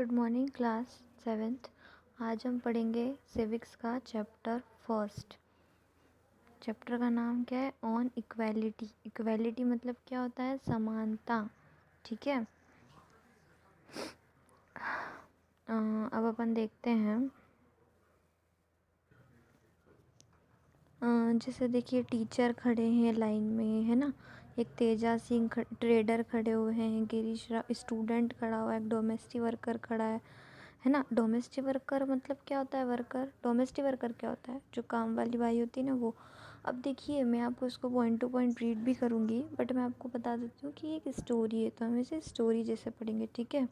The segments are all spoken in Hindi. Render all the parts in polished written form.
Good morning class 7th। आज हम पढ़ेंगे सिविक्स का चैप्टर फर्स्ट। चैप्टर का नाम क्या है? On equality. इक्वालिटी मतलब क्या होता है? समानता। ठीक है। अब अपन देखते हैं। जैसे देखिए टीचर खड़े हैं लाइन में, है ना। एक तेजा सिंह ट्रेडर खड़े हुए हैं, गिरीश स्टूडेंट खड़ा हुआ है, एक डोमेस्टिक वर्कर खड़ा है ना। डोमेस्टिक वर्कर मतलब क्या होता है? वर्कर। डोमेस्टिक वर्कर क्या होता है? जो काम वाली बाई होती है ना, वो। अब देखिए मैं आपको इसको पॉइंट टू पॉइंट रीड भी करूँगी, बट मैं आपको बता देती हूँ कि ये एक स्टोरी है, तो हम इसे स्टोरी जैसे पढ़ेंगे। ठीक है।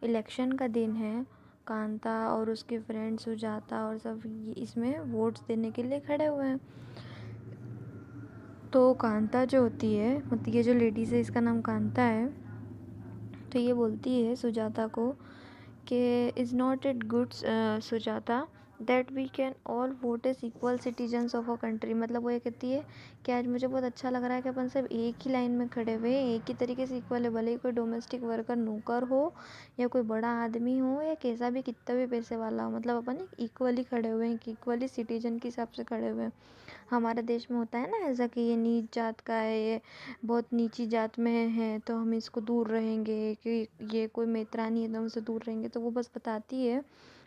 इलेक्शन का दिन है। कांता और उसके फ्रेंड सुजाता और सब इसमें वोट्स देने के लिए खड़े हुए हैं। तो कांता जो होती है, मतलब ये जो लेडीज़ है इसका नाम कांता है, तो ये बोलती है सुजाता को कि is not it good Sujata that we can all vote as equal citizens of a country. मतलब वो ये कहती है कि आज मुझे बहुत अच्छा लग रहा है कि अपन सब एक ही लाइन में खड़े हुए, एक ही तरीके से इक्वल है। भले ही कोई डोमेस्टिक वर्कर नौकर हो या कोई बड़ा आदमी हो या कैसा भी कितना भी पैसे वाला हो, मतलब अपन इक्वली खड़े हुए हैं, इक्वली सिटीजन के हिसाब से खड़े हुए हैं। हमारे देश में होता है ना ऐसा कि ये नीच जात का है, ये बहुत नीची जात में है तो हम इसको दूर रहेंगे, कि ये कोई मेतरानी है तो हमसे दूर रहेंगे। तो वो बस बताती है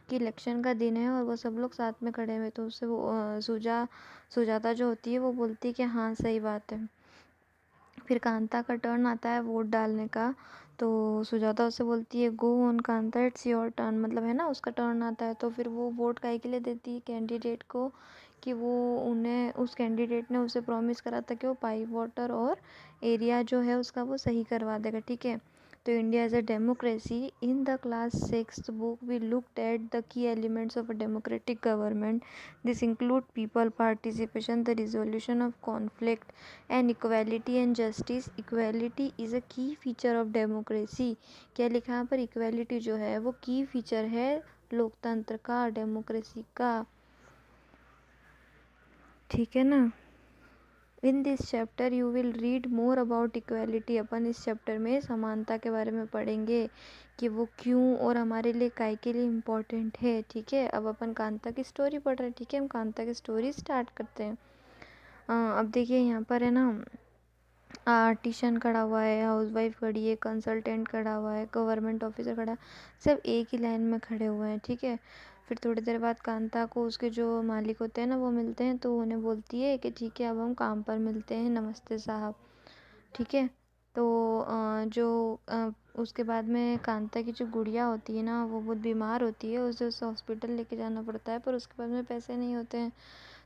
कि इलेक्शन का दिन है और वो सब लोग साथ में खड़े हुए। तो उससे वो सुजाता जो होती है वो बोलती है कि हाँ सही बात है। फिर कांता का टर्न आता है वोट डालने का, तो सुजाता उससे बोलती है go on Kanta, it's your turn. मतलब है ना, उसका टर्न आता है। तो फिर वो वोट काहे के लिए देती है? कैंडिडेट को, कि वो उन्हें उस कैंडिडेट ने उसे प्रॉमिस करा था कि वो पाइप वाटर और एरिया जो है उसका वो सही करवा देगा। ठीक है। तो India as a democracy, in the class 6th book we looked at the key elements of a democratic government. This include people participation, the resolution of conflict and equality and justice. Equality is a key feature of democracy. क्या लिखा है यहाँ पर? इक्वालिटी जो है वो की फीचर है लोकतंत्र का, डेमोक्रेसी का। ठीक है ना। In this chapter you will read more about equality. अपन इस चैप्टर में समानता के बारे में पढ़ेंगे कि वो क्यों और हमारे लिए काय के लिए इम्पोर्टेंट है। ठीक है। अब अपन कांता की स्टोरी पढ़ रहे हैं। ठीक है, हम कांता की स्टोरी स्टार्ट करते हैं। अब देखिए यहाँ पर है ना, आर्टिशन खड़ा हुआ है, हाउसवाइफ खड़ी है, कंसल्टेंट खड़ा हुआ है, गवर्नमेंट ऑफिसर खड़ा है, सब एक ही लाइन में खड़े हुए हैं। ठीक है। फिर थोड़ी देर बाद कांता को उसके जो मालिक होते हैं ना वो मिलते हैं, तो उन्हें बोलती है कि ठीक है अब हम काम पर मिलते हैं, नमस्ते साहब। ठीक है। तो उसके बाद में कांता की जो गुड़िया होती है ना वो बहुत बीमार होती है, उसे हॉस्पिटल लेके जाना पड़ता है, पर उसके पास में पैसे नहीं होते हैं।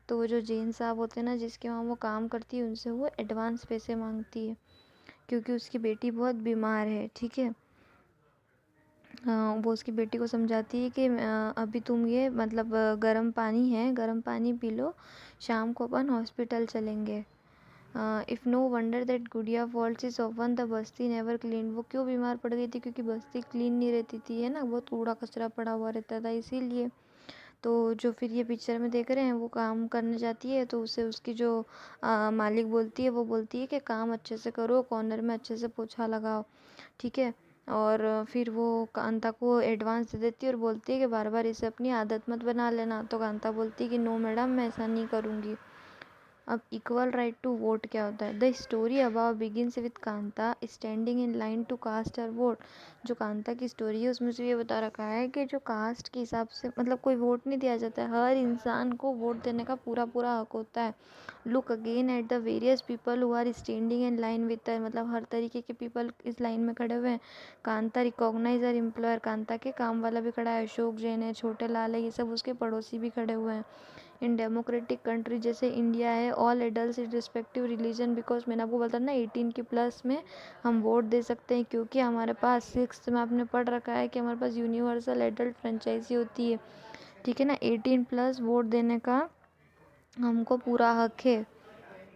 तो वो जो जैन साहब होते हैं ना जिसके वहाँ वो काम करती है, उनसे वो एडवांस पैसे मांगती है क्योंकि उसकी बेटी बहुत बीमार है। ठीक है। वो उसकी बेटी को समझाती है कि अभी तुम ये मतलब गर्म पानी है, गर्म पानी पी लो, शाम को अपन हॉस्पिटल चलेंगे। इफ़ नो वंडर दैट गुड़िया false is often the Basti never clean. वो क्यों बीमार पड़ गई थी? क्योंकि बस्ती क्लीन नहीं रहती थी, है ना, बहुत कूड़ा कचरा पड़ा हुआ रहता था, इसीलिए। तो जो फिर ये पिक्चर में देख रहे हैं वो काम करने जाती है, तो उसे उसकी जो मालिक बोलती है, वो बोलती है कि काम अच्छे से करो, कॉर्नर में अच्छे से पोछा लगाओ। ठीक है। और फिर वो कांता को एडवांस दे देती है और बोलती है कि बार बार इसे अपनी आदत मत बना लेना। तो कांता बोलती है कि नो मैडम, मैं ऐसा नहीं करूँगी। अब इक्वल राइट टू वोट क्या होता है? The story above begins with Kanta standing in line to cast her vote. जो कांता की स्टोरी है उसमें से ये बता रखा है कि जो कास्ट के हिसाब से मतलब कोई वोट नहीं दिया जाता है, हर इंसान को वोट देने का पूरा पूरा हक होता है। Look again at the various people who are standing in line with her. मतलब हर तरीके के पीपल इस लाइन में खड़े हुए हैं। कांता रिकॉग्नाइज हर एम्प्लॉयर। कांता के काम वाला भी खड़ा है, अशोक जैन है, छोटे लाल है, ये सब उसके पड़ोसी भी खड़े हुए हैं। इन डेमोक्रेटिक कंट्री जैसे इंडिया है, all adult in respective religion, because मैंने आपको बोला ना 18 के प्लस में हम वोट दे सकते हैं, क्योंकि हमारे पास 6th में आपने पढ़ रखा है कि हमारे पास यूनिवर्सल एडल्ट फ्रेंचाइजी होती है। ठीक है ना। 18 प्लस वोट देने का हमको पूरा हक है।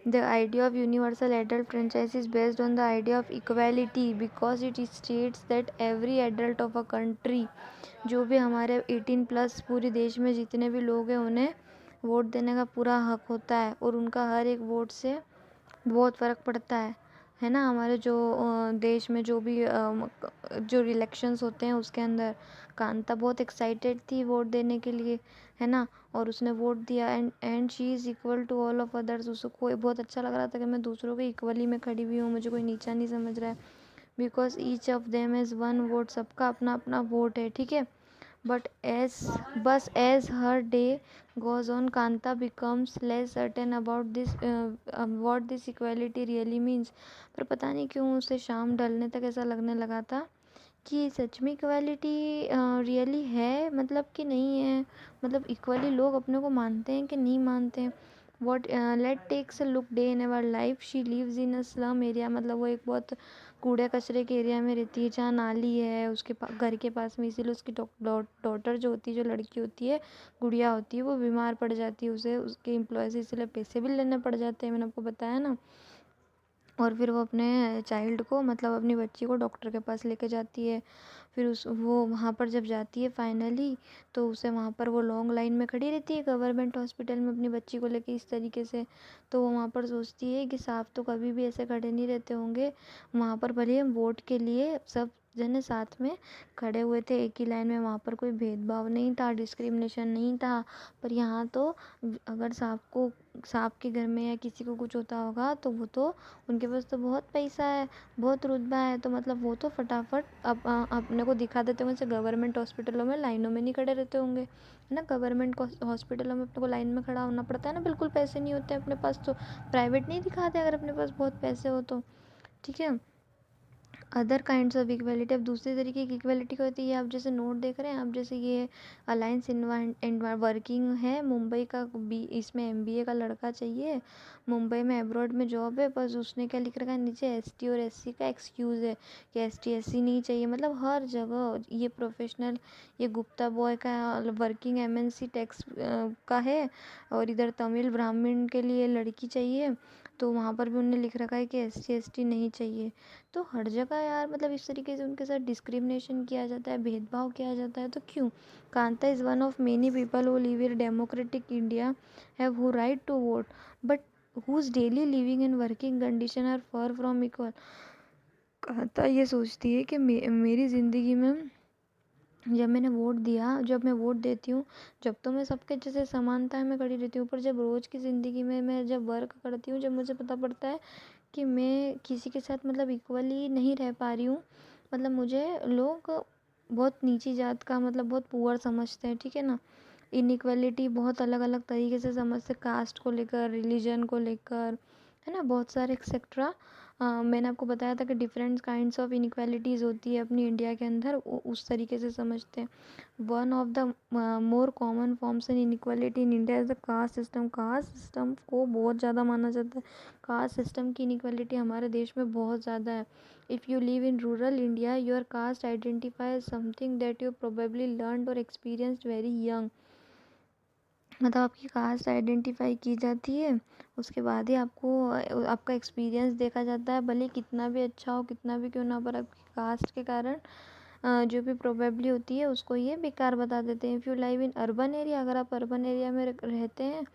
The idea of universal adult franchise is based on the idea of equality because it states that every adult of a country, जो भी हमारे 18 प्लस पूरे देश में जितने भी लोग हैं उन्हें वोट देने का पूरा हक होता है और उनका हर एक वोट से बहुत फ़र्क पड़ता है। है ना, हमारे जो देश में जो भी जो इलेक्शंस होते हैं उसके अंदर कांता बहुत एक्साइटेड थी वोट देने के लिए, है ना, और उसने वोट दिया and she is equal to all of others. उसको बहुत अच्छा लग रहा था कि मैं दूसरों के इक्वली में खड़ी हुई हूँ, मुझे कोई नीचा नहीं समझ रहा है, because each of them is one vote, सबका अपना अपना वोट है, ठीक है। But as her day goes on, Kanta becomes less certain about this what this equality really means। पर पता नहीं क्यों उसे शाम ढलने तक ऐसा लगने लगा था कि सच में इक्वालिटी रियली है, मतलब कि नहीं है, मतलब इक्वली लोग अपने को मानते हैं कि नहीं मानते हैं। What let takes a look day in our life. She lives in a slum area, मतलब वो एक बहुत कूड़े कचरे के एरिया में रहती है जहाँ नाली है उसके घर के पास में, इसीलिए उसकी डॉटर जो होती है, जो लड़की होती है, गुड़िया होती है, वो बीमार पड़ जाती है, उसे उसके एम्प्लॉय से इसलिए पैसे भी लेने पड़ जाते हैं, मैंने आपको बताया ना। और फिर वो अपने चाइल्ड को, मतलब अपनी बच्ची को डॉक्टर के पास लेके जाती है। फिर वो वहाँ पर जब जाती है फाइनली, तो उसे वहाँ पर वो लॉन्ग लाइन में खड़ी रहती है गवर्नमेंट हॉस्पिटल में अपनी बच्ची को लेके इस तरीके से। तो वो वहाँ पर सोचती है कि साफ तो कभी भी ऐसे खड़े नहीं रहते होंगे, वहाँ पर भले हम वोट के लिए सब जने साथ में खड़े हुए थे एक ही लाइन में, वहाँ पर कोई भेदभाव नहीं था, डिस्क्रिमिनेशन नहीं था। पर यहाँ तो अगर सांप के घर में या किसी को कुछ होता होगा तो वो तो, उनके पास तो बहुत पैसा है, बहुत रुतबा है, तो मतलब वो तो फटाफट अपने को दिखा देते होंगे। जैसे गवर्नमेंट हॉस्पिटलों में लाइनों में नहीं खड़े रहते होंगे, है ना, गवर्नमेंट हॉस्पिटलों में अपने को लाइन में खड़ा होना पड़ता है ना, बिल्कुल पैसे नहीं होते अपने पास तो। प्राइवेट नहीं दिखाते अगर अपने पास बहुत पैसे हो तो, ठीक है। अदर काइंड्स ऑफ इक्वलिटी, अब दूसरी तरीके की इक्वलिटी क्या होती है, आप जैसे नोट देख रहे हैं आप, जैसे ये अलायंस वर्किंग है मुंबई का, इसमें एमबीए का लड़का चाहिए, मुंबई में अब्रॉड में जॉब है, बस उसने क्या लिख रखा है नीचे, एसटी और एससी का एक्सक्यूज़ है कि एसटी एससी नहीं चाहिए। मतलब हर जगह ये प्रोफेशनल, ये गुप्ता बॉय का वर्किंग एमएनसी टैक्स का है, और इधर तमिल ब्राह्मण के लिए लड़की चाहिए, तो वहाँ पर भी उन्होंने लिख रखा है कि एससी एसटी नहीं चाहिए। तो हर जगह यार, मतलब इस तरीके से उनके साथ डिस्क्रिमिनेशन किया जाता है, भेदभाव किया जाता है, तो क्यों। Kanta is one of many people who live in democratic India have who right to vote, but whose daily living and working condition are for from equal. Kanta ये सोचती है कि मेरी ज़िंदगी में जब मैं वोट देती हूँ, जब तो मैं सबके जैसे समानता में खड़ी रहती हूँ, पर जब रोज़ की ज़िंदगी में मैं जब वर्क करती हूँ, जब मुझे पता पड़ता है कि मैं किसी के साथ मतलब इक्वली नहीं रह पा रही हूँ, मतलब मुझे लोग बहुत नीची जात का, मतलब बहुत पुअर समझते हैं, ठीक है ना। इनइक्वालिटी बहुत अलग अलग तरीके से समझते, कास्ट को लेकर, रिलीजन को लेकर, है ना, बहुत सारे एक्सेट्रा। मैंने आपको बताया था कि डिफरेंट काइंड्स ऑफ इनइक्वालिटीज़ होती है अपनी इंडिया के अंदर, उस तरीके से समझते हैं। One of the more common forms in inequality in India is the caste system. Caste system को बहुत ज़्यादा माना जाता है, कास्ट सिस्टम की इनइक्वालिटी हमारे देश में बहुत ज़्यादा है। If you live in rural India, your cast identify something that you probably learned और एक्सपीरियंस्ड वेरी यंग। मतलब आपकी कास्ट आइडेंटिफाई की जाती है, उसके बाद ही आपको आपका एक्सपीरियंस देखा जाता है, भले कितना भी अच्छा हो, कितना भी क्यों ना, पर आपकी कास्ट के कारण जो भी प्रोबेबली होती है उसको ये बेकार बता देते हैं। If you live in urban area, अगर आप अर्बन एरिया में रहते हैं,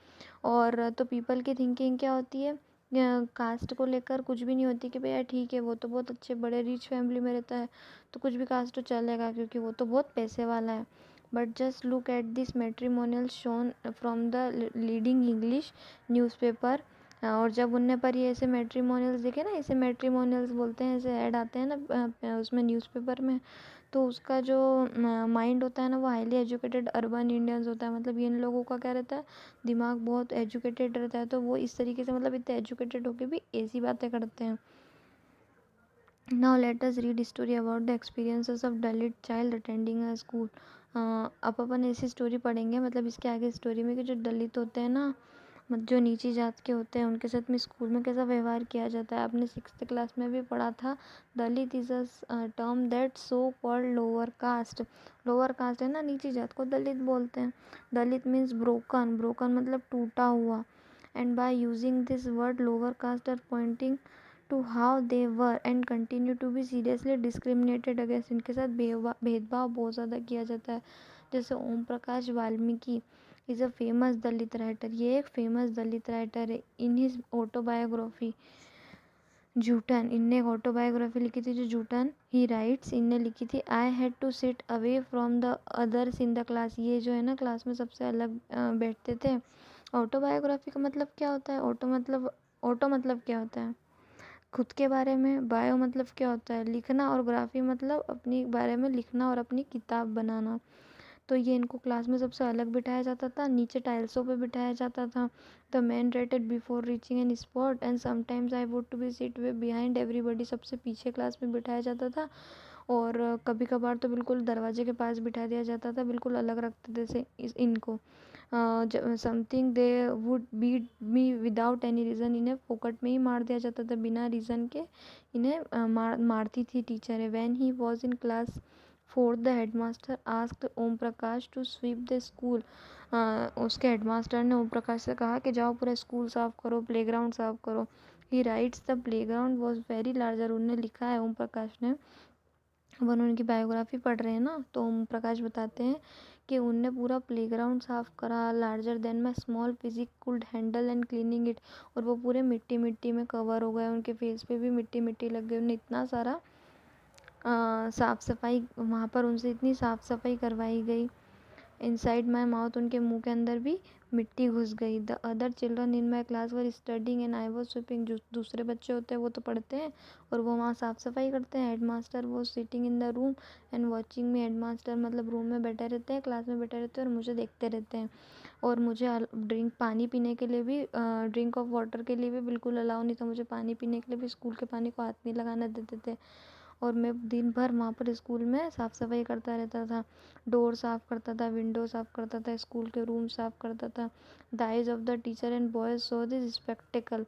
और तो पीपल की थिंकिंग क्या होती है, कास्ट को लेकर कुछ भी नहीं होती कि भैया ठीक है वो तो बहुत अच्छे बड़े रिच फैमिली में रहता है, तो कुछ भी कास्ट तो चलेगा क्योंकि वो तो बहुत पैसे वाला है। But just look at this matrimonial shown from the leading English newspaper. और जब उनने पर ये ऐसे मैट्रिमोनियल्स देखे ना, इसे मैट्रिमोनियल्स बोलते हैं, ऐसे ऐड आते हैं ना उसमें न्यूज़पेपर में, तो उसका जो माइंड होता है ना, वो हाईली एजुकेटेड अर्बन इंडियंस होता है, मतलब इन लोगों का क्या रहता है, दिमाग बहुत एजुकेटेड रहता है, तो वो इस तरीके से, मतलब इतने एजुकेटेड होके भी ऐसी बातें करते हैं। Now let us read story about the experiences of Dalit child attending a school. अब अपन ऐसी स्टोरी पढ़ेंगे, मतलब इसके आगे स्टोरी में, कि जो दलित होते हैं ना, जो नीची जात के होते हैं, उनके साथ में स्कूल में कैसा व्यवहार किया जाता है। आपने 6th क्लास में भी पढ़ा था, Dalit is a term that so called lower caste. Lower caste है ना, नीची जात को दलित बोलते हैं। दलित मीन्स ब्रोकन, ब्रोकन मतलब टूटा हुआ। And by using this word lower caste are pointing to how they were and continue to be seriously discriminated against. इनके साथ भेदभाव बहुत ज़्यादा किया जाता है। जैसे Om Prakash Valmiki is a famous Dalit writer, ये एक फेमस दलित राइटर है। इन हिज ऑटोबायोग्राफी जूटन, इनने एक ऑटोबायोग्राफी लिखी थी जो जूटन ही राइट्स, इनने लिखी थी I had to sit away from the others in the class. ये जो है ना क्लास में सबसे अलग बैठते थे। ऑटोबायोग्राफी का मतलब क्या होता है? ऑटो मतलब क्या होता है? खुद के बारे में। बायो मतलब क्या होता है? लिखना। और ग्राफी मतलब अपनी बारे में लिखना और अपनी किताब बनाना। तो ये इनको क्लास में सबसे अलग बिठाया जाता था, नीचे टाइल्सों पे बिठाया जाता था। The man rated before reaching an spot and sometimes I would to be seat way behind everybody. सबसे पीछे क्लास में बिठाया जाता था और कभी कभार तो बिल्कुल दरवाजे के पास बिठा दिया जाता था, बिल्कुल अलग रखते थे से इनको। Something they would beat me without any reason, इन्हें फोकट में ही मार दिया जाता था बिना रीज़न के। इन्हें मारती थी teacher. When he was in class fourth the headmaster asked Om Prakash to sweep the school. उसके हेडमास्टर ने ओम प्रकाश से कहा कि जाओ पूरा स्कूल साफ करो, प्लेग्राउंड साफ करो। ही rights the playground was very larger. उन्होंने लिखा है ओम प्रकाश ने, वो उनकी बायोग्राफी पढ़ रहे हैं ना, तो ओम प्रकाश बताते हैं कि उनने पूरा प्लेग्राउंड साफ करा, larger than my small physique could handle and cleaning it. और वो पूरे मिट्टी मिट्टी में कवर हो गए, उनके फेस पे भी मिट्टी मिट्टी लग गई। उन्हें इतना सारा साफ़ सफाई वहाँ पर उनसे इतनी साफ़ सफाई करवाई गई। इनसाइड माई माउथ, उनके मुंह के अंदर भी मिट्टी घुस गई। The other children in my class were studying and I was sweeping. जो दूसरे बच्चे होते हैं वो तो पढ़ते हैं और वो वहाँ साफ़ सफाई करते हैं। हेड मास्टर वो sitting in the room and watching me. Head master मतलब रूम में बैठे रहते हैं, क्लास में बैठे रहते हैं और मुझे देखते रहते हैं। और मुझे ड्रिंक पानी पीने के लिए भी ड्रिंक ऑफ वाटर के लिए भी बिल्कुल अलाउ नहीं था। मुझे पानी पीने के लिए भी स्कूल के पानी को हाथ नहीं लगाना देते थे। और मैं दिन भर वहाँ पर स्कूल में साफ़ सफाई करता रहता था। डोर साफ़ करता था, विंडो साफ़ करता था, स्कूल के रूम साफ़ करता था। The eyes of the teacher and boys so this spectacled.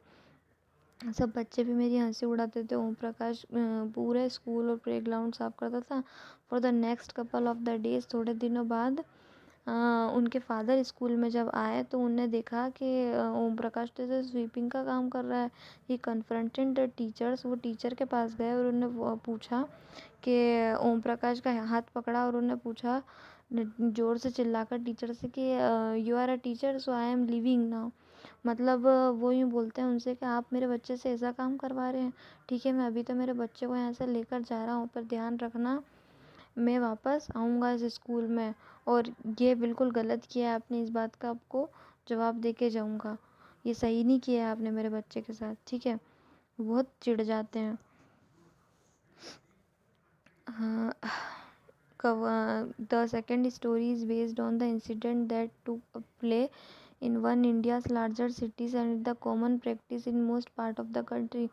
सब बच्चे भी मेरी हंसी उड़ाते थे। ओम प्रकाश पूरे स्कूल और प्ले ग्राउंड साफ़ करता था। For the next couple of the days, थोड़े दिनों बाद उनके फादर स्कूल में जब आए तो उनने देखा कि ओम प्रकाश तो जैसे स्वीपिंग का काम कर रहा है। ही कन्फ्रंटेड द टीचर्स। वो टीचर के पास गए और उन्होंने पूछा कि ओम प्रकाश का हाथ पकड़ा और उन्होंने पूछा जोर से चिल्लाकर टीचर से कि you are a teacher so I am living now. मतलब वो यूँ बोलते हैं उनसे कि आप मेरे बच्चे से ऐसा काम करवा रहे हैं, ठीक है मैं अभी तो मेरे बच्चे को यहाँ से लेकर जा रहा हूँ, पर ध्यान रखना मैं वापस आऊँगा इस स्कूल में और ये बिल्कुल गलत किया है आपने, इस बात का आपको जवाब दे के जाऊँगा। ये सही नहीं किया है आपने मेरे बच्चे के साथ, ठीक है। बहुत चिढ़ जाते हैं। हाँ। The second story is based on the incident that took place in one India's larger cities and the common practice in most part of the country.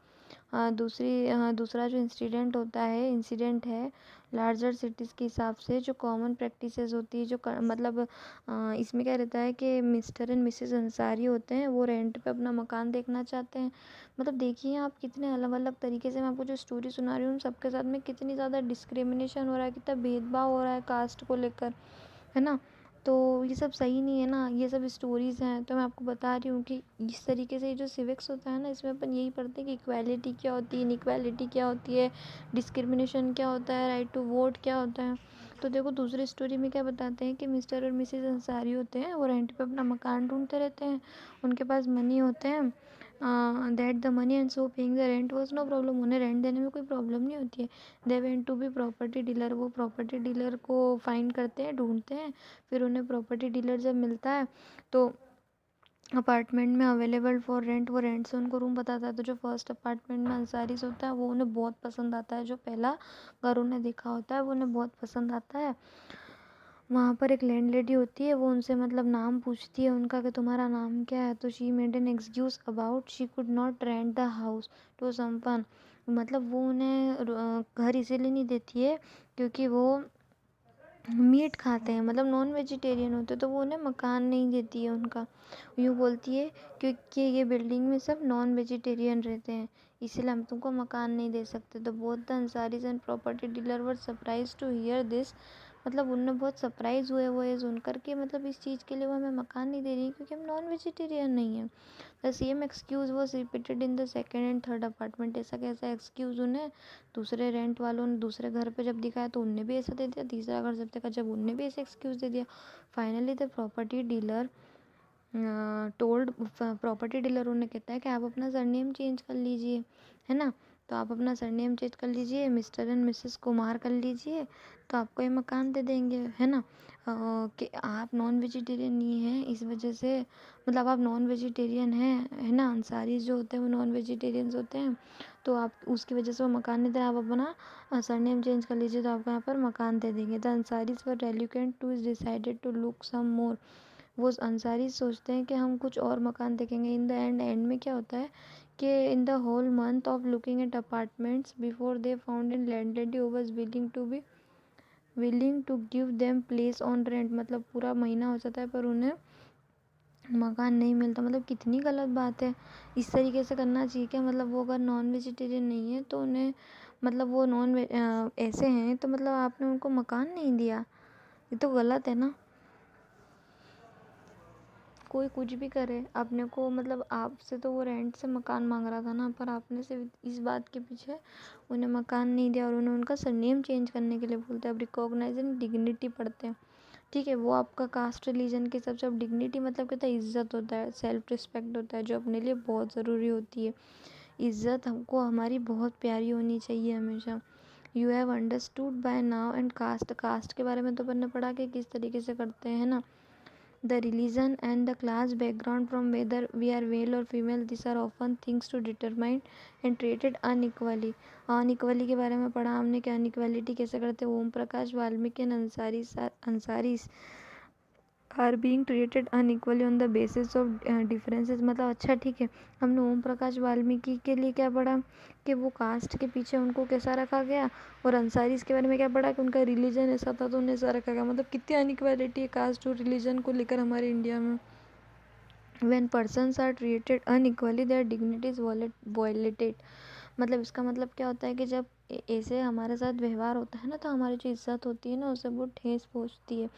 दूसरा जो इंसिडेंट है लार्जर सिटीज़ के हिसाब से, जो कॉमन प्रैक्टिसेस होती है, मतलब इसमें क्या रहता है कि मिस्टर एंड मिसेस अंसारी होते हैं, वो रेंट पे अपना मकान देखना चाहते हैं। मतलब देखिए आप कितने अलग अलग तरीके से, मैं आपको जो स्टोरी सुना रही हूँ सबके साथ में कितनी ज़्यादा डिस्क्रिमिनेशन हो रहा है, कितना भेदभाव हो रहा है कास्ट को लेकर, है ना। तो ये सब सही नहीं है ना, ये सब स्टोरीज़ हैं। तो मैं आपको बता रही हूँ कि इस तरीके से ये जो सिविक्स होता है ना, इसमें अपन यही पढ़ते हैं कि इक्वालिटी क्या होती है, इनइक्वालिटी क्या होती है, डिस्क्रिमिनेशन क्या होता है, राइट टू वोट क्या होता है। तो देखो दूसरी स्टोरी में क्या बताते हैं कि मिस्टर और मिसेस अंसारी होते हैं, वो रेंट पे अपना मकान ढूंढते रहते हैं, उनके पास मनी होते हैं, that the money and so paying the rent was no problem. उन्हें रेंट देने में कोई प्रॉब्लम नहीं होती है। They went to be property dealer. वो प्रॉपर्टी डीलर को फाइंड करते हैं, ढूंढते हैं। फिर उन्हें प्रॉपर्टी डीलर जब मिलता है तो अपार्टमेंट में अवेलेबल फॉर रेंट, वो रेंट से उनको रूम बताता है। तो जो फर्स्ट अपार्टमेंट में अंसारीज होता है वो उन्हें बहुत पसंद आता है। जो पहला घर उन्हें देखा होता है वो उन्हें बहुत पसंद आता है। वहाँ पर एक लैंड लेडी होती है, वो उनसे मतलब नाम पूछती है उनका कि तुम्हारा नाम क्या है। तो she made an excuse about she could not rent the house to someone. मतलब वो उन्हें घर इसीलिए नहीं देती है क्योंकि वो मीट खाते हैं, मतलब नॉन वेजिटेरियन होते हैं, तो वो उन्हें मकान नहीं देती है उनका। यूँ बोलती है क्योंकि ये बिल्डिंग में सब नॉन वेजिटेरियन रहते हैं, इसलिए हम तुमको मकान नहीं दे सकते। तो both the Ansaris and property dealer were surprise to hear this. मतलब उनने बहुत सरप्राइज़ हुए वो ये सुनकर के, मतलब इस चीज़ के लिए वो हमें मकान नहीं दे रही क्योंकि हम नॉन वेजिटेरियन नहीं हैं। The same excuse was repeated in the second and third apartment. ऐसा कैसा एक्सक्यूज़ उन्हें दूसरे रेंट वालों ने दूसरे घर पे जब दिखाया तो उनने भी ऐसा दे दिया, तीसरा घर जब देखा जब उनने भी ऐसा एक्सक्यूज़ दे दिया। Finally the property dealer told, property dealer उन्हें कहता है कि आप अपना सरनेम चेंज कर लीजिए। है ना। तो आप अपना सरनेम चेंज कर लीजिए, मिस्टर एंड मिसेस कुमार कर लीजिए, तो आपको ये मकान दे देंगे, है ना। कि आप नॉन वेजिटेरियन नहीं हैं, इस वजह से मतलब आप नॉन वेजिटेरियन हैं, है ना। अंसारी जो होते हैं वो नॉन वेजिटेरियंस होते हैं, तो आप उसकी वजह से वो मकान नहीं दे, आप अपना सरनेम चेंज कर लीजिए, तो आपको यहाँ पर मकान दे देंगे। The Ansaris were reluctant to is decided to look some more. वो अंसारी सोचते हैं कि हम कुछ और मकान देखेंगे। इन द एंड में क्या होता है कि in the whole month of looking at apartments before they found in landlady who was willing to give them place on rent. मतलब पूरा महीना हो जाता है पर उन्हें मकान नहीं मिलता। मतलब कितनी गलत बात है। इस तरीके से करना चाहिए क्या? मतलब वो अगर नॉन वेजिटेरियन नहीं है तो उन्हें मतलब वो ऐसे हैं तो मतलब आपने उनको मकान नहीं दिया, ये तो गलत है ना। कोई कुछ भी करे, अपने को मतलब आपसे तो वो रेंट से मकान मांग रहा था ना, पर आपने सिर्फ इस बात के पीछे उन्हें मकान नहीं दिया और उन्हें उनका सरनेम चेंज करने के लिए बोलते हैं। अब रिकॉग्नाइजिंग डिग्निटी पढ़ते हैं, ठीक है। वो आपका कास्ट रिलीजन के हिसाब से। अब डिग्निटी मतलब कहता है इज्जत होता है, सेल्फ रिस्पेक्ट होता है, जो अपने लिए बहुत ज़रूरी होती है। इज्जत हमको हमारी बहुत प्यारी होनी चाहिए हमेशा। You have understood by now and caste के बारे में तो पढ़ना पड़ा कि किस तरीके से करते हैं ना। The religion and the class background from whether we are male or female, these are often things to determine and treated unequally. Unequally के बारे में पढ़ा हमने कि अनइक्वालिटी कैसे करते हैं। Om Prakash Valmiki and Ansaris are being treated unequally on the basis of differences. मतलब अच्छा ठीक है, हमने ओम प्रकाश वाल्मीकि के लिए क्या पढ़ा कि वो कास्ट के पीछे उनको कैसा रखा गया, और अंसारीज के बारे में क्या पढ़ा कि उनका रिलीजन ऐसा था तो उन्हें ऐसा रखा गया। मतलब कितनी अनइक्वालिटी है कास्ट और रिलीजन को लेकर हमारे इंडिया में। When persons are treated unequally their dignity is violated। मतलब इसका मतलब क्या होता है कि जब ऐसे हमारे साथ व्यवहार होता है ना तो हमारी जो इज्जत होती है ना उसे बहुत ठेस पहुँचती है।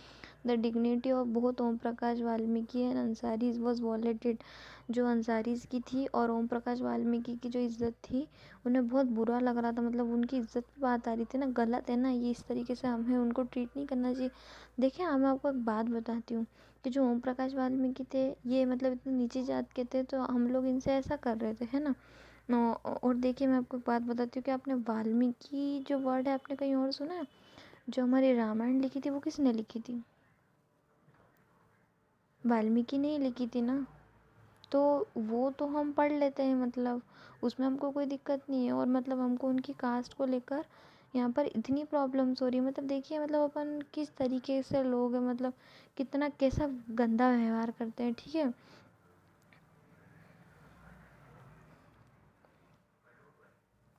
The dignity of both Om Prakash Valmiki and Ansaris was violated. जो अंसारीज की थी और ओम प्रकाश वाल्मीकि की जो इज्जत थी उन्हें बहुत बुरा लग रहा था। मतलब उनकी इज्जत पे बात आ रही थी ना, गलत है ना ये, इस तरीके से हमें उनको ट्रीट नहीं करना चाहिए। देखिए मैं आपको एक बात बताती हूँ कि जो ओम प्रकाश वाल्मीकि थे ये मतलब इतनी नीची जात के थे तो हम लोग इनसे ऐसा कर रहे थे, है ना। और देखिए मैं आपको एक बात बताती हूँ कि आपने वाल्मीकि जो वर्ड है आपने कहीं और सुना है? जो हमारी रामायण लिखी थी वो किसने लिखी थी? वाल्मीकि ने ही लिखी थी ना। तो वो तो हम पढ़ लेते हैं, मतलब उसमें हमको कोई दिक्कत नहीं है। और मतलब हमको उनकी कास्ट को लेकर यहाँ पर इतनी प्रॉब्लम्स हो रही है। मतलब देखिए मतलब अपन किस तरीके से लोग हैं, मतलब कितना कैसा गंदा व्यवहार करते हैं, ठीक है।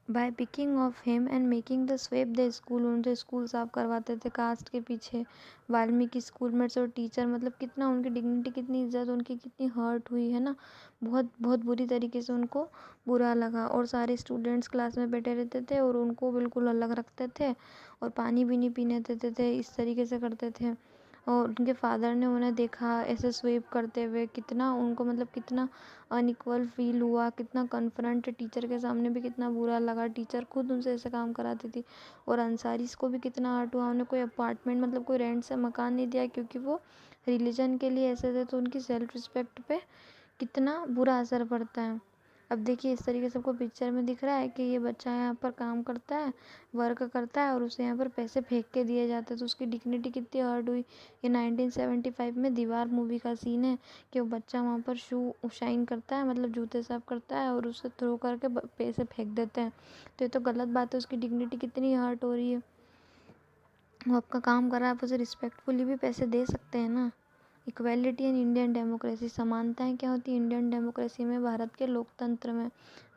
By picking of him and making the sweep the school, उनसे स्कूल साफ करवाते थे कास्ट के पीछे। वाल्मीकि स्कूलमेट्स और टीचर, मतलब कितना उनकी डिग्निटी, कितनी इज्जत उनकी कितनी हर्ट हुई है ना। बहुत बहुत बुरी तरीके से उनको बुरा लगा। और सारे स्टूडेंट्स क्लास में बैठे रहते थे और उनको बिल्कुल अलग रखते थे और पानी भी नहीं पीने देते थे, इस तरीके से करते थे। और उनके फादर ने उन्हें देखा ऐसे स्वीप करते हुए, कितना उनको मतलब कितना अनइक्वल फील हुआ, कितना कन्फ्रंट टीचर के सामने भी कितना बुरा लगा। टीचर खुद उनसे ऐसे काम कराती थी। और अंसारीज को भी कितना हर्ट हुआ, उन्हें कोई अपार्टमेंट मतलब कोई रेंट से मकान नहीं दिया क्योंकि वो रिलीजन के लिए ऐसे थे। तो उनकी सेल्फ रिस्पेक्ट पे कितना बुरा असर पड़ता है। अब देखिए इस तरीके से आपको पिक्चर में दिख रहा है कि ये बच्चा यहाँ पर काम करता है, वर्क करता है और उसे यहाँ पर पैसे फेंक के दिए जाते हैं, तो उसकी डिग्निटी कितनी हर्ट हुई। ये 1975 में दीवार मूवी का सीन है कि वो बच्चा वहाँ पर शू शाइन करता है, मतलब जूते साफ करता है और उसे थ्रो करके पैसे फेंक देते हैं। तो ये तो गलत बात है, उसकी डिग्निटी कितनी हर्ट हो रही है। वो आपका काम कर रहा है, आप उसे रिस्पेक्टफुली भी पैसे दे सकते हैं ना। इक्वेलिटी इन इंडियन डेमोक्रेसी, समानताएं क्या होती है इंडियन डेमोक्रेसी में, भारत के लोकतंत्र में।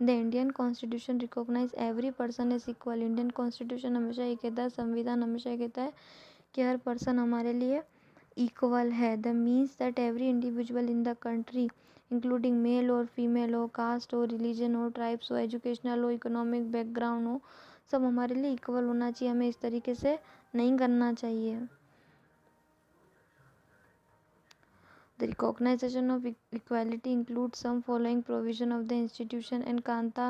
The Indian constitution recognize every person is equal. Indian constitution हमेशा ये कहता है, संविधान हमेशा ये कहता है कि हर पर्सन हमारे लिए इक्वल है। The means that every individual in the country including male और फीमेल हो, कास्ट हो, रिलीजन हो, ट्राइब्स हो, एजुकेशनल हो, इकोनॉमिक बैकग्राउंड हो, सब हमारे लिए इक्वल होना चाहिए। हमें इस तरीके से नहीं करना चाहिए। The recognition of equality includes some following provision of the institution and Kanta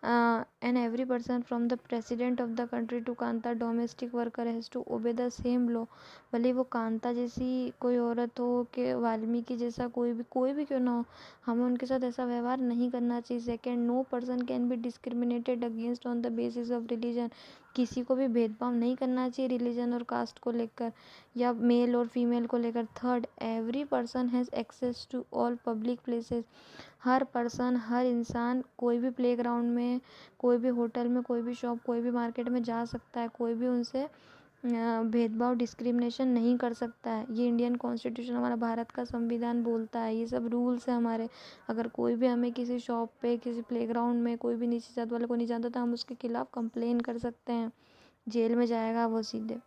and every person from the president of the country to Kanta domestic worker has to obey the same law. भले वो कांता जैसी कोई औरत हो कि वाल्मीकि जैसा कोई भी क्यों ना हो, हमें उनके साथ ऐसा व्यवहार नहीं करना चाहिए. Second, no person can be discriminated against on the basis of religion. किसी को भी भेदभाव नहीं करना चाहिए रिलीजन और कास्ट को लेकर या मेल और फीमेल को लेकर. Third, every person has access to all public places. हर पर्सन, हर इंसान कोई भी प्लेग्राउंड में, कोई भी होटल में, कोई भी शॉप, कोई भी मार्केट में जा सकता है. कोई भी उनसे भेदभाव, डिस्क्रिमिनेशन नहीं कर सकता है. ये इंडियन कॉन्स्टिट्यूशन, हमारा भारत का संविधान बोलता है. ये सब रूल्स है हमारे. अगर कोई भी हमें किसी शॉप पे, किसी प्लेग्राउंड में कोई भी नीची जात वाले को नहीं जानता तो हम उसके खिलाफ कंप्लेन कर सकते हैं. जेल में जाएगा वो सीधे.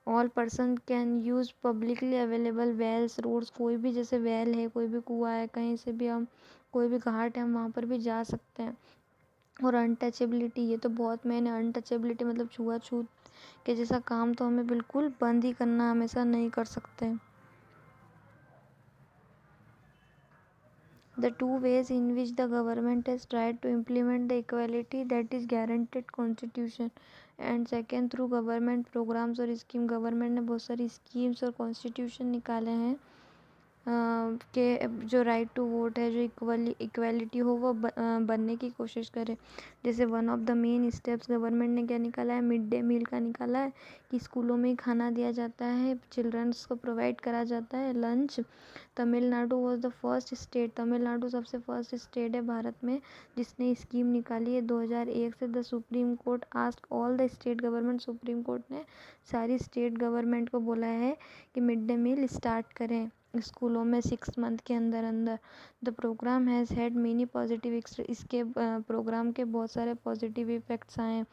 All person can use publicly available wells, roads. कोई भी जैसे वेल है, कोई भी कुआं है, कहीं से भी हम, कोई भी घाट है, हम वहाँ पर भी जा सकते हैं. और अनटचेबिलिटी, ये तो बहुत मेन है. अनटचेबिलिटी मतलब छुआछूत के जैसा काम तो हमें बिल्कुल बंद ही करना, हमेशा नहीं कर सकते. The two ways in which the government has tried to implement the equality that is guaranteed constitution. And second, through government programmes और स्कीम. गवर्नमेंट ने बहुत सारी स्कीम्स और कॉन्स्टिट्यूशन निकाले हैं के जो राइट टू वोट है, जो इक्वालिटी हो, वो बनने की कोशिश करे. जैसे one of the main steps government ने क्या निकाला है, मिड डे मील का निकाला है कि स्कूलों में ही खाना दिया जाता है, चिल्ड्रंस को प्रोवाइड करा जाता है lunch. Tamil Nadu was the first state. Tamil Nadu सबसे फर्स्ट स्टेट है भारत में जिसने स्कीम निकाली है 2001 से. The supreme court asked all the state government. Supreme court ने सारी स्टेट गवर्नमेंट को बोला है कि मिड डे मील स्टार्ट करें स्कूलों में 6 मंथ के अंदर अंदर. The programme has had many positive. इसके प्रोग्राम के बहुत सारे पॉजिटिव इफ़ेक्ट्स आए हैं.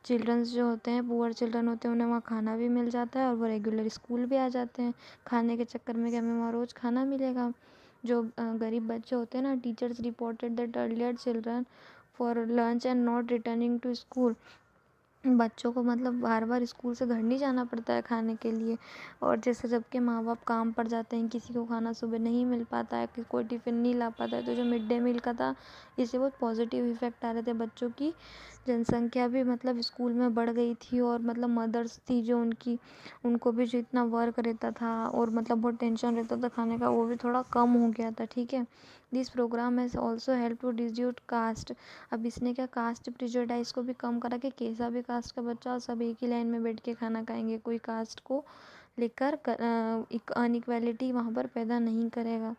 चिल्ड्रंस जो होते हैं, पुअर चिल्ड्रन होते हैं, उन्हें वहाँ खाना भी मिल जाता है और वो रेगुलर स्कूल भी आ जाते हैं. खाने के चक्कर में कि हमें वहाँ रोज़ खाना मिलेगा. जो गरीब बच्चे होते हैं ना, teachers reported that earlier children for lunch and not returning to school. बच्चों को मतलब बार बार स्कूल से घर नहीं जाना पड़ता है खाने के लिए. और जैसे जबकि माँ बाप काम पर जाते हैं, किसी को खाना सुबह नहीं मिल पाता है, कि कोई टिफ़िन नहीं ला पाता है, तो जो मिड डे मील का था इससे बहुत पॉजिटिव इफ़ेक्ट आ रहे थे. बच्चों की जनसंख्या भी मतलब स्कूल में बढ़ गई थी. और मतलब मदर्स थी जो उनको भी जो इतना वर्क रहता था और मतलब बहुत टेंशन रहता था खाने का, वो भी थोड़ा कम हो गया था. ठीक है. This programme has also help to reduce caste. अब इसने क्या, कास्ट प्रिजुडाइज को भी कम करा कि कैसा भी कास्ट का बच्चा हो, सब एक ही लाइन में बैठ के खाना खाएंगे. कोई कास्ट को लेकर एक अनइक्वालिटी वहाँ पर पैदा नहीं करेगा.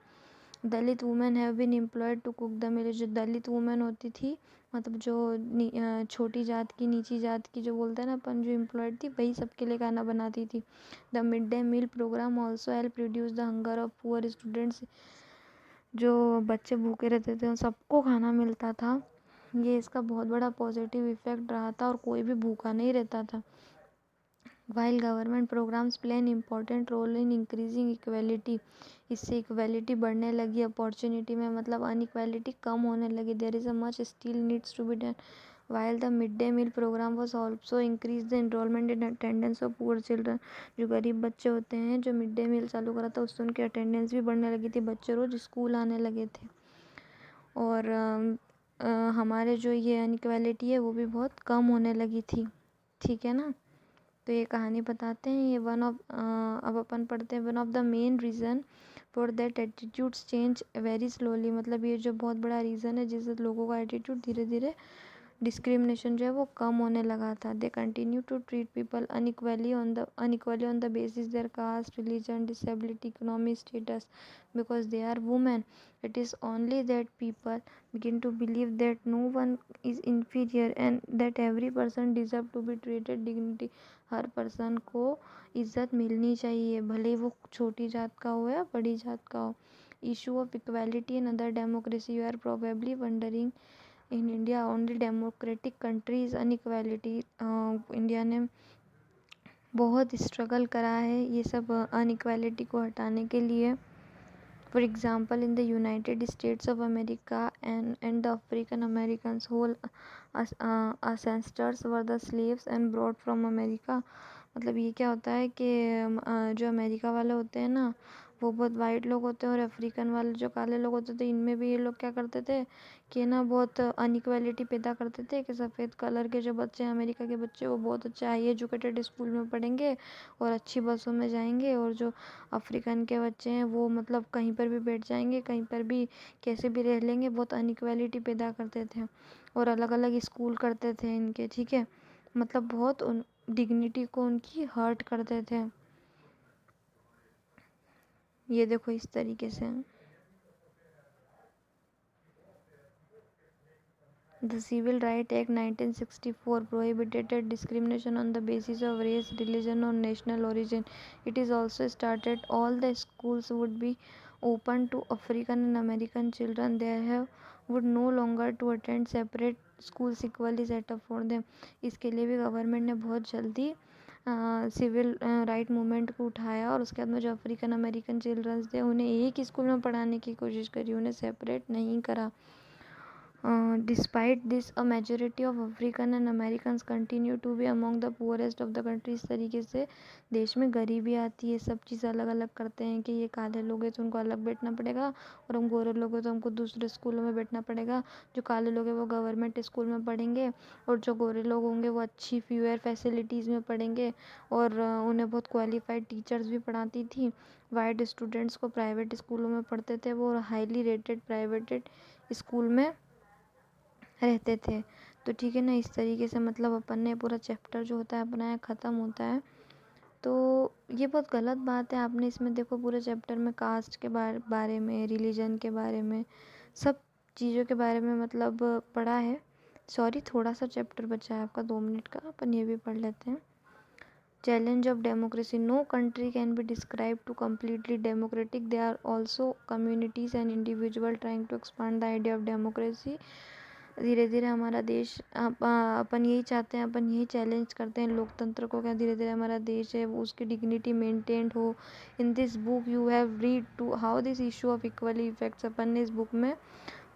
Dalit women have been employed to cook the meal. जो दलित वुमेन होती थी, मतलब जो छोटी जात की, नीची जात की जो बोलते हैं ना अपन, जो एम्प्लॉयड थी, वही सबके लिए खाना बनाती थी. The mid day meal programme also help reduce the hunger of poor students. जो बच्चे भूखे रहते थे उन सबको खाना मिलता था. ये इसका बहुत बड़ा पॉजिटिव इफ़ेक्ट रहा था और कोई भी भूखा नहीं रहता था. While government programmes play an important role in increasing equality. इससे इक्वलिटी बढ़ने लगी. अपॉर्चुनिटी में मतलब अनइक्वालिटी कम होने लगी. There is a much still needs to be done. While the mid day meal programme was also increase the enrolment in attendance of poor children. जो गरीब बच्चे होते हैं, जो मिड डे मील चालू करा था, उससे उनकी अटेंडेंस भी बढ़ने लगी थी. बच्चे रोज़ स्कूल आने लगे थे. और हमारे जो ये अनइक्वालिटी है वो भी बहुत कम होने लगी थी. ठीक है ना. तो ये कहानी बताते हैं. ये अब अपन पढ़ते हैं. One of the main reason for that attitudes change very slowly. मतलब ये जो बहुत बड़ा रीज़न है जिससे लोगों का एटीट्यूड धीरे धीरे, डिस्क्रिमिनेशन जो है वो कम होने लगा था. They continue to treat people unequally on the basis their caste, religion, disability, economy status, because they are women. It is only that people begin to believe that no one is inferior and that every person deserve to be treated dignity. Her person को इज्जत मिलनी चाहिए, भले वो छोटी जात का हो या बड़ी जात का हो. Issue of equality in other democracy. You are probably wondering, in India only democratic countries inequality. India ने बहुत स्ट्रगल करा है ये सब अनइक्वालिटी को हटाने के लिए. For example, in the United States of America and the African Americans whole ancestors were the slaves and brought from America. मतलब ये क्या होता है कि जो अमेरिका वाले होते हैं ना, वो बहुत वाइट लोग होते हैं, और अफ्रीकन वाले जो काले लोग होते थे, इनमें भी ये लोग क्या करते थे कि ना बहुत अनइक्वालिटी पैदा करते थे कि सफ़ेद कलर के जो बच्चे हैं, अमेरिका के बच्चे, वो बहुत अच्छे हाई एजुकेटेड स्कूल में पढ़ेंगे और अच्छी बसों में जाएंगे, और जो अफ्रीकन के बच्चे हैं वो मतलब कहीं पर भी बैठ जाएंगे, कहीं पर भी कैसे भी रह लेंगे। बहुत अनइक्वालिटी पैदा करते थे और अलग अलग स्कूल करते थे इनके, ठीक है। मतलब बहुत डिग्निटी को उनकी हर्ट करते थे। ये देखो इस तरीके से। The Civil Rights Act 1964 prohibited discrimination on the basis of race, religion, or national origin. It is also stated all the schools would be open to African and American children. They would no longer to attend separate schools equally set up for them. इसके लिए भी गवर्नमेंट ने बहुत जल्दी सिविल राइट मूवमेंट को उठाया, और उसके बाद में जो अफ्रीकन अमेरिकन चिल्ड्रंस थे उन्हें एक ही स्कूल में पढ़ाने की कोशिश करी, उन्हें सेपरेट नहीं करा। Despite this, a majority of African and Americans continue to be among the poorest of the country। इस तरीके से देश में गरीबी आती है, सब चीज़ अलग अलग करते हैं कि ये काले लोग हैं तो उनको अलग बैठना पड़ेगा, और हम गोरे लोग हैं तो हमको दूसरे स्कूलों में बैठना पड़ेगा। जो काले लोग हैं वो गवर्नमेंट स्कूल में पढ़ेंगे, और जो गोरे लोग होंगे वो अच्छी फ्यूअर फैसिलिटीज़ में पढ़ेंगे, और उन्हें बहुत क्वालिफाइड टीचर्स भी पढ़ाती थी। वाइट स्टूडेंट्स को प्राइवेट स्कूलों में पढ़ते थे वो, और हाईली रेटेड प्राइवेटेड स्कूल में रहते थे। तो ठीक है ना, इस तरीके से मतलब अपन ने पूरा चैप्टर जो होता है अपना ख़त्म होता है। तो ये बहुत गलत बात है। आपने इसमें देखो पूरे चैप्टर में कास्ट के बारे में, रिलीजन के बारे में, सब चीज़ों के बारे में मतलब पढ़ा है। सॉरी, थोड़ा सा चैप्टर बचा है आपका 2 मिनट का, अपन ये भी पढ़ लेते हैं। Challenge of democracy. No country can be described to completely democratic. There are also communities and individuals trying to expand the idea of democracy. धीरे धीरे हमारा देश अपन यही चाहते हैं, अपन यही चैलेंज करते हैं लोकतंत्र को, क्या धीरे धीरे हमारा देश है वो उसकी डिग्निटी मेंटेन्ड हो। In this book you have read to how this issue of equally affects. अपन ने इस बुक में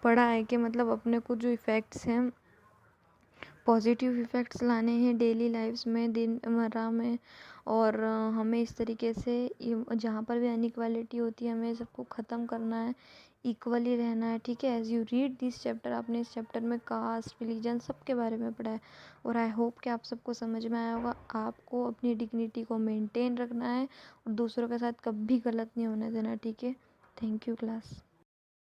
पढ़ा है कि मतलब अपने कुछ जो इफ़ेक्ट्स हैं, पॉजिटिव इफ़ेक्ट्स लाने हैं डेली लाइफ्स में, दिनमर्रा में, और हमें इस तरीके से जहाँ पर भी अनइक्वालिटी होती है हमें सबको ख़त्म करना है, इक्वली रहना है, ठीक है। As you read this chapter, आपने इस चैप्टर में कास्ट, रिलीजन, सब के बारे में पढ़ा है, और आई होप कि आप सबको समझ में आया होगा। आपको अपनी डिग्निटी को मेंटेन रखना है और दूसरों के साथ कभी गलत नहीं होने देना, ठीक है। Thank you class.